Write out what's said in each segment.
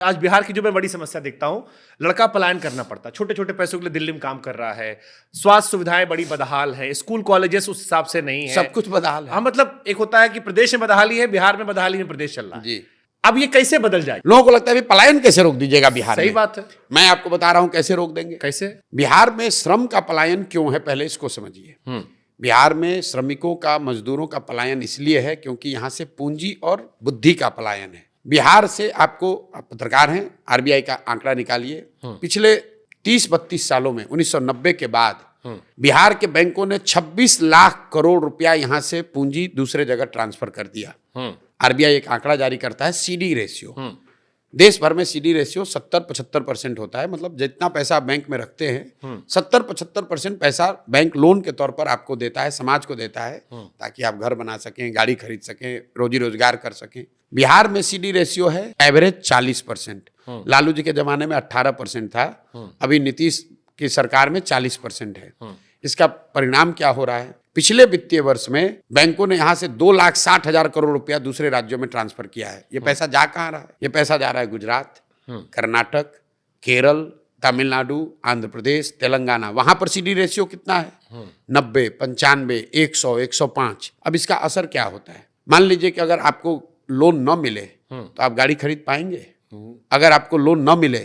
आज बिहार की जो मैं बड़ी समस्या देखता हूं, लड़का पलायन करना पड़ता, छोटे छोटे पैसों के लिए दिल्ली में काम कर रहा है, स्वास्थ्य सुविधाएं बड़ी बदहाल है, स्कूल कॉलेजेस उस हिसाब से नहीं है, सब कुछ बदहाल है। हाँ, मतलब एक होता है कि प्रदेश में बदहाली है, बिहार में बदहाली में प्रदेश चल रहा है जी। अब ये कैसे बदल जाए? लोगों को लगता है पलायन कैसे रोक दीजिएगा बिहार में? सही बात है। मैं आपको बता रहा हूं कैसे रोक देंगे। कैसे? बिहार में श्रम का पलायन क्यों है, पहले इसको समझिए। बिहार में श्रमिकों का, मजदूरों का पलायन इसलिए है क्योंकि यहां से पूंजी और बुद्धि का पलायन है। बिहार से आपको, आप पत्रकार हैं, आरबीआई का आंकड़ा निकालिए, पिछले 30-32 सालों में 1990 के बाद बिहार के बैंकों ने 26 लाख करोड़ रुपया यहां से पूंजी दूसरे जगह ट्रांसफर कर दिया। आरबीआई एक आंकड़ा जारी करता है, सीडी रेशियो। देश भर में सीडी रेशियो 70-75% होता है, मतलब जितना पैसा आप बैंक में रखते हैं 70-75% पैसा बैंक लोन के तौर पर आपको देता है, समाज को देता है, ताकि आप घर बना सकें, गाड़ी खरीद सकें, रोजी रोजगार कर सकें। बिहार में सीडी रेशियो है एवरेज 40%। लालू जी के जमाने में 18% था, अभी नीतीश की सरकार में 40% है। इसका परिणाम क्या हो रहा है? पिछले वित्तीय वर्ष में बैंकों ने यहां से 2,60,000 करोड़ रुपया दूसरे राज्यों में ट्रांसफर किया है। ये पैसा जा कहां रहा है? ये पैसा जा रहा है गुजरात, कर्नाटक, केरल, तमिलनाडु, आंध्र प्रदेश, तेलंगाना। वहां पर सीडी रेशियो कितना है? 90, 95, 100, 105। अब इसका असर क्या होता है? मान लीजिए कि अगर आपको लोन न मिले तो आप गाड़ी खरीद पाएंगे? अगर आपको लोन न मिले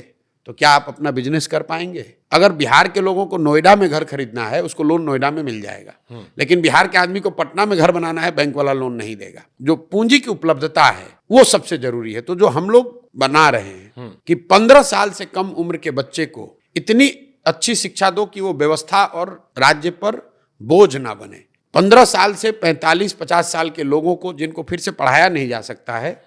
तो क्या आप अपना बिजनेस कर पाएंगे? अगर बिहार के लोगों को नोएडा में घर खरीदना है, उसको लोन नोएडा में मिल जाएगा, लेकिन बिहार के आदमी को पटना में घर बनाना है, बैंक वाला लोन नहीं देगा। जो पूंजी की उपलब्धता है वो सबसे जरूरी है। तो जो हम लोग बना रहे हैं कि 15 साल से कम उम्र के बच्चे को इतनी अच्छी शिक्षा दो कि वो व्यवस्था और राज्य पर बोझ ना बने। 15 साल से 45-50 साल के लोगों को, जिनको फिर से पढ़ाया नहीं जा सकता है,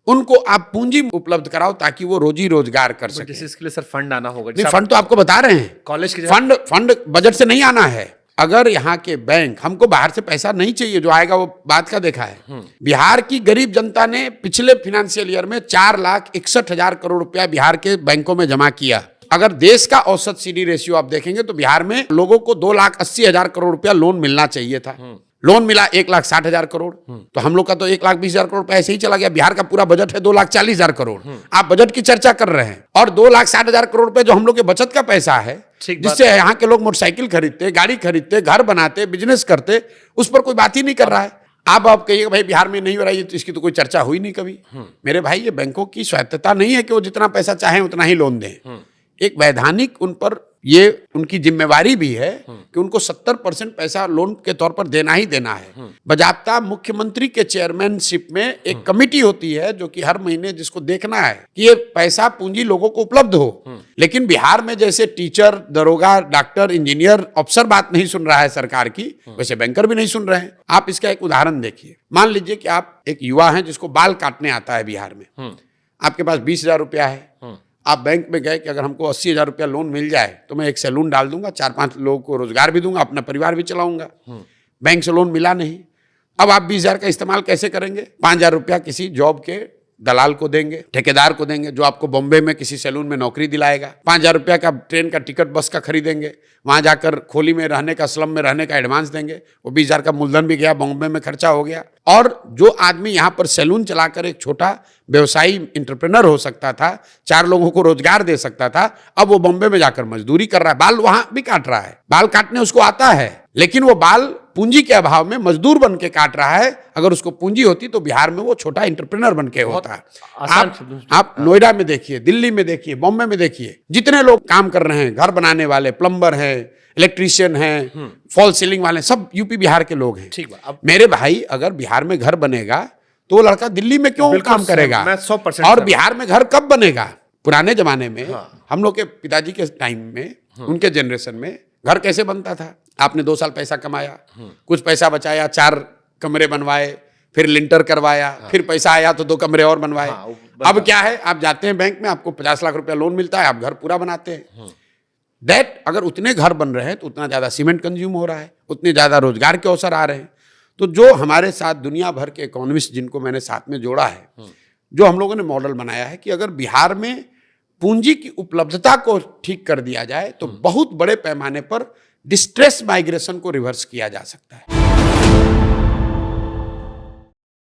उनको आप पूंजी उपलब्ध कराओ ताकि वो रोजी रोजगार कर सके। जैसे इसके लिए सर फंड आना होगा। नहीं, फंड तो आपको बता रहे हैं, कॉलेज के फंड बजट से नहीं आना है। अगर यहाँ के बैंक, हमको बाहर से पैसा नहीं चाहिए, जो आएगा वो बात का देखा है। बिहार की गरीब जनता ने पिछले फाइनेंशियल ईयर में 4,61,000 करोड़ रुपया बिहार के बैंकों में जमा किया। अगर देश का औसत सीडी रेशियो आप देखेंगे तो बिहार में लोगों को 2,80,000 करोड़ रुपया लोन मिलना चाहिए था। लोन मिला 1,60,000 करोड़। तो हम लोग का तो 1,20,000 करोड़ पैसे ही चला गया। बिहार का पूरा बजट है 2,40,000 करोड़। आप बजट की चर्चा कर रहे हैं और 2,60,000 करोड़ रुपए जो हम लोग के बचत का पैसा है, जिससे यहाँ के लोग मोटरसाइकिल खरीदते, गाड़ी खरीदते, घर बनाते, बिजनेस करते, उस पर कोई बात ही नहीं कर रहा है। आप कहिए भाई बिहार में नहीं हो रहा है, तो इसकी तो कोई चर्चा हुई नहीं कभी। मेरे भाई, ये बैंकों की स्वायत्तता नहीं है कि वो जितना पैसा चाहे उतना ही लोन दें। एक वैधानिक उन पर ये उनकी जिम्मेवारी भी है कि उनको 70% पैसा लोन के तौर पर देना ही देना है। बजाब्ता मुख्यमंत्री के चेयरमैनशिप में एक कमेटी होती है जो कि हर महीने जिसको देखना है कि ये पैसा पूंजी लोगों को उपलब्ध हो। लेकिन बिहार में जैसे टीचर, दरोगा, डॉक्टर, इंजीनियर, अफसर बात नहीं सुन रहा है सरकार की, वैसे बैंकर भी नहीं सुन रहे हैं। आप इसका एक उदाहरण देखिए। मान लीजिए कि आप एक युवा हैं जिसको बाल काटने आता है बिहार में, आपके पास 20,000 रुपया है। आप बैंक में गए कि अगर हमको 80,000 रुपया लोन मिल जाए तो मैं एक सैलून डाल दूंगा, 4-5 लोगों को रोजगार भी दूंगा, अपना परिवार भी चलाऊंगा। बैंक से लोन मिला नहीं। अब आप 20,000 का इस्तेमाल कैसे करेंगे? 5,000 रुपया किसी जॉब के दलाल को देंगे, ठेकेदार को देंगे, जो आपको बॉम्बे में किसी सैलून में नौकरी दिलाएगा। 5,000 रुपया का ट्रेन का टिकट, बस का खरीदेंगे, वहां जाकर खोली में रहने का, स्लम में रहने का एडवांस देंगे। वो 20,000 का मूलधन भी गया, बॉम्बे में खर्चा हो गया। और जो आदमी यहाँ पर सैलून चलाकर एक छोटा व्यवसायी इंटरप्रेनर हो सकता था, 4 लोगों को रोजगार दे सकता था, अब वो बॉम्बे में जाकर मजदूरी कर रहा है, बाल वहां भी काट रहा है। बाल काटने उसको आता है, लेकिन वो बाल पूंजी के अभाव में मजदूर बन के काट रहा है। अगर उसको पूंजी होती तो बिहार में वो छोटा इंटरप्रेनर बन के होता। आप नोएडा में देखिए, दिल्ली में देखिए, बॉम्बे में देखिए, जितने लोग काम कर रहे हैं, घर बनाने वाले, प्लम्बर हैं, इलेक्ट्रीशियन हैं, फॉल सीलिंग वाले, सब यूपी बिहार के लोग हैं। ठीक है। मेरे भाई, अगर बिहार में घर बनेगा तो वो लड़का दिल्ली में क्यों काम करेगा? मैं 100% और बिहार में घर कब बनेगा? पुराने जमाने में, हम लोग के पिताजी के टाइम में, उनके जनरेशन में घर कैसे बनता था? आपने 2 साल पैसा कमाया, कुछ पैसा बचाया, 4 कमरे बनवाए, फिर लिंटर करवाया, फिर पैसा आया तो 2 कमरे और बनवाए। अब क्या है? आप जाते हैं बैंक में, आपको 50 लाख रुपया लोन मिलता है, आप घर पूरा बनाते हैं। अगर उतने घर बन रहे हैं तो उतना ज्यादा सीमेंट कंज्यूम हो रहा है, उतने ज्यादा रोजगार के अवसर आ रहे हैं। तो जो हमारे साथ दुनिया भर के इकोनॉमिस्ट, जिनको मैंने साथ में जोड़ा है, जो हम लोगों ने मॉडल बनाया है कि अगर बिहार में पूंजी की उपलब्धता को ठीक कर दिया जाए तो बहुत बड़े पैमाने पर डिस्ट्रेस माइग्रेशन को रिवर्स किया जा सकता है।